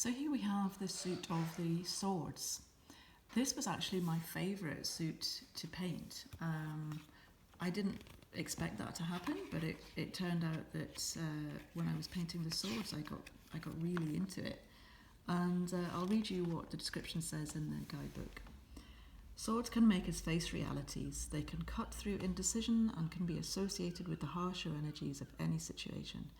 So here we have the suit of the swords. This was actually my favourite suit to paint. I didn't expect that to happen, but it turned out that when I was painting the swords, I got really into it. And I'll read you what the description says in the guidebook. Swords can make us face realities. They can cut through indecision and can be associated with the harsher energies of any situation.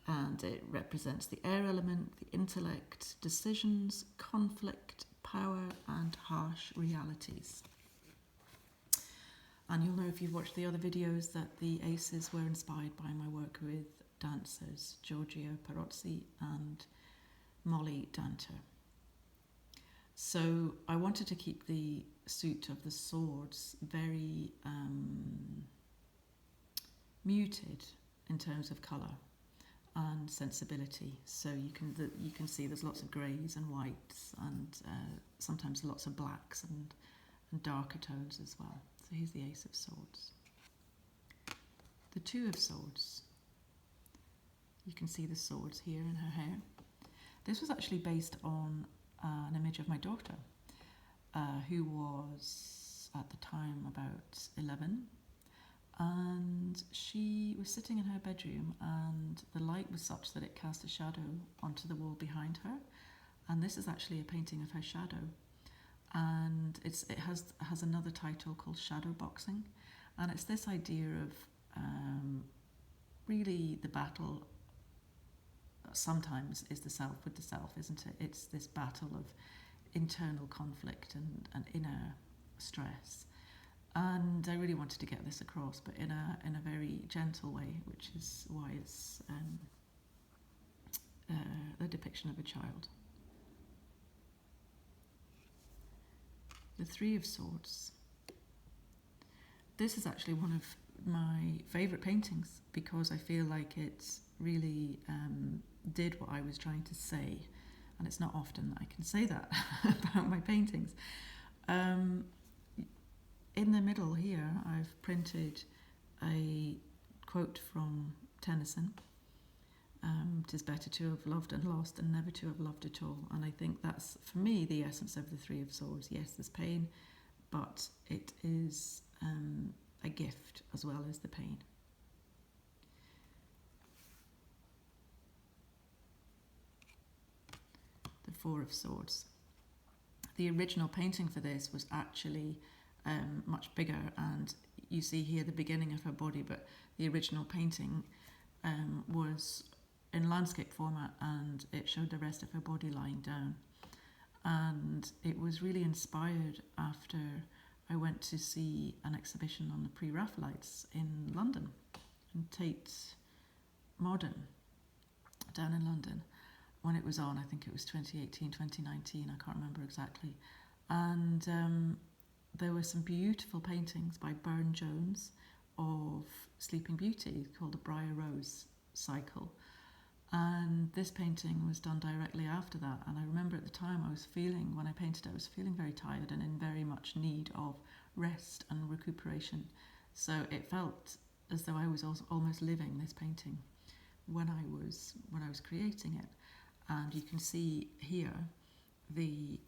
And it represents the air element, the intellect, decisions, conflict, power, and harsh realities. And you'll know if you've watched the other videos that the aces were inspired by my work with dancers, Giorgio Perozzi and Molly Danter. So I wanted to keep the suit of the swords very muted in terms of colour and sensibility. So you can see there's lots of greys and whites and sometimes lots of blacks and darker tones as well. So here's the Ace of Swords. The Two of Swords. You can see the swords here in her hair. This was actually based on an image of my daughter, who was at the time about 11. And she was sitting in her bedroom and the light was such that it cast a shadow onto the wall behind her. And this is actually a painting of her shadow. And it has another title called Shadow Boxing. And it's this idea of really the battle sometimes is the self with the self, isn't it? It's this battle of internal conflict and inner stress. And I really wanted to get this across, but in a very gentle way, which is why it's the depiction of a child. The Three of Swords. This is actually one of my favourite paintings because I feel like it really did what I was trying to say, and it's not often that I can say that about my paintings. In the middle here, I've printed a quote from Tennyson. "'Tis better to have loved and lost than never to have loved at all." And I think that's, for me, the essence of the Three of Swords. Yes, there's pain, but it is a gift as well as the pain. The Four of Swords. The original painting for this was actually much bigger, and you see here the beginning of her body, but the original painting was in landscape format and it showed the rest of her body lying down. And it was really inspired after I went to see an exhibition on the Pre-Raphaelites in London, in Tate Modern, down in London. When it was on, I think it was 2018, 2019, I can't remember exactly. And there were some beautiful paintings by Burne-Jones of Sleeping Beauty called the Briar Rose cycle. And this painting was done directly after that. And I remember at the time when I painted it, I was feeling very tired and in very much need of rest and recuperation. So it felt as though I was almost living this painting when I was creating it. And you can see here the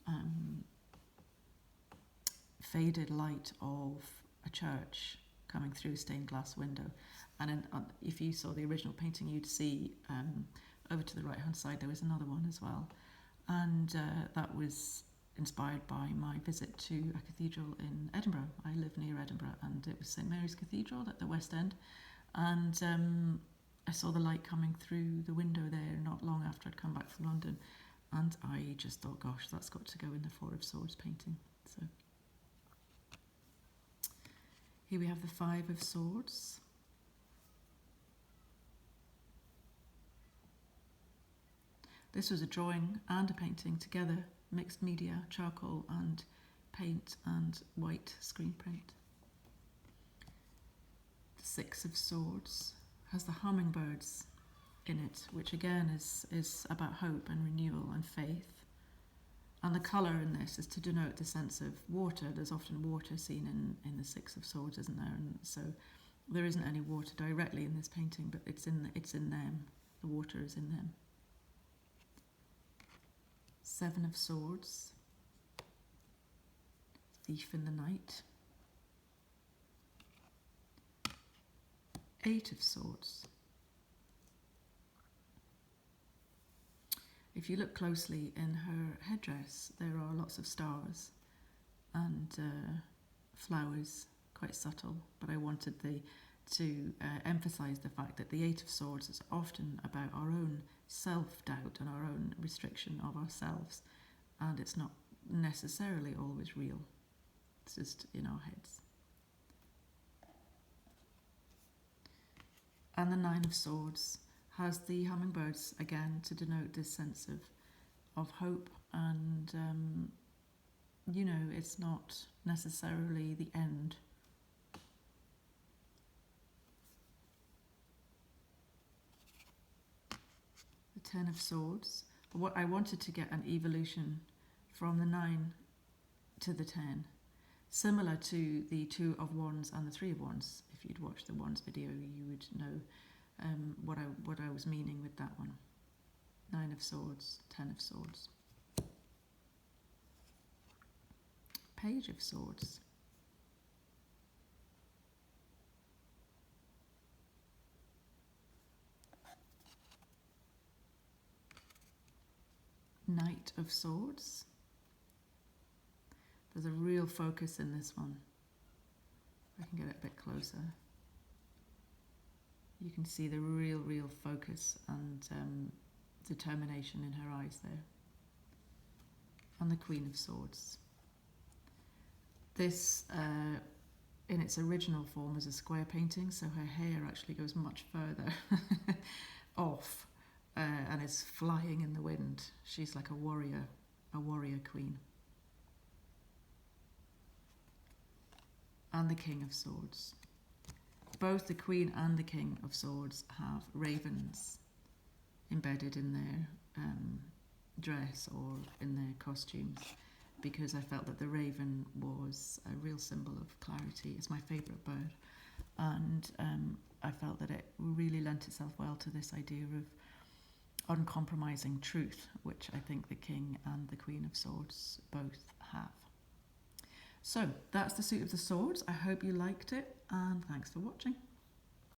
faded light of a church coming through a stained glass window. And if you saw the original painting, you'd see over to the right hand side there was another one as well. And that was inspired by my visit to a cathedral in Edinburgh. I live near Edinburgh, and it was St Mary's Cathedral at the West End. And I saw the light coming through the window there not long after I'd come back from London. And I just thought, gosh, that's got to go in the Four of Swords painting. So here we have the Five of Swords. This was a drawing and a painting together, mixed media, charcoal and paint and white screen print. The Six of Swords has the hummingbirds in it, which again is about hope and renewal and faith. And the colour in this is to denote the sense of water. There's often water seen in the Six of Swords, isn't there? And so there isn't any water directly in this painting, but it's in them. The water is in them. Seven of Swords, Thief in the Night, Eight of Swords. If you look closely in her headdress, there are lots of stars and flowers, quite subtle, but I wanted to emphasise the fact that the Eight of Swords is often about our own self-doubt and our own restriction of ourselves, and it's not necessarily always real, it's just in our heads. And the Nine of Swords has the hummingbirds again to denote this sense of hope, and you know, it's not necessarily the end. The Ten of Swords. What I wanted to get an evolution from the 9 to the 10, similar to the Two of Wands and the Three of Wands. If you'd watched the Wands video, you would know what I was meaning with that one. 9 of Swords, 10 of Swords. Page of Swords. Knight of Swords. There's a real focus in this one. I can get it a bit closer. You can see the real focus and determination in her eyes there. And the Queen of Swords. This, in its original form, is a square painting, so her hair actually goes much further off and is flying in the wind. She's like a warrior queen. And the King of Swords. Both the Queen and the King of Swords have ravens embedded in their dress or in their costumes, because I felt that the raven was a real symbol of clarity. It's my favourite bird, and I felt that it really lent itself well to this idea of uncompromising truth, which I think the King and the Queen of Swords both have. So that's the suit of the swords. I hope you liked it, and thanks for watching.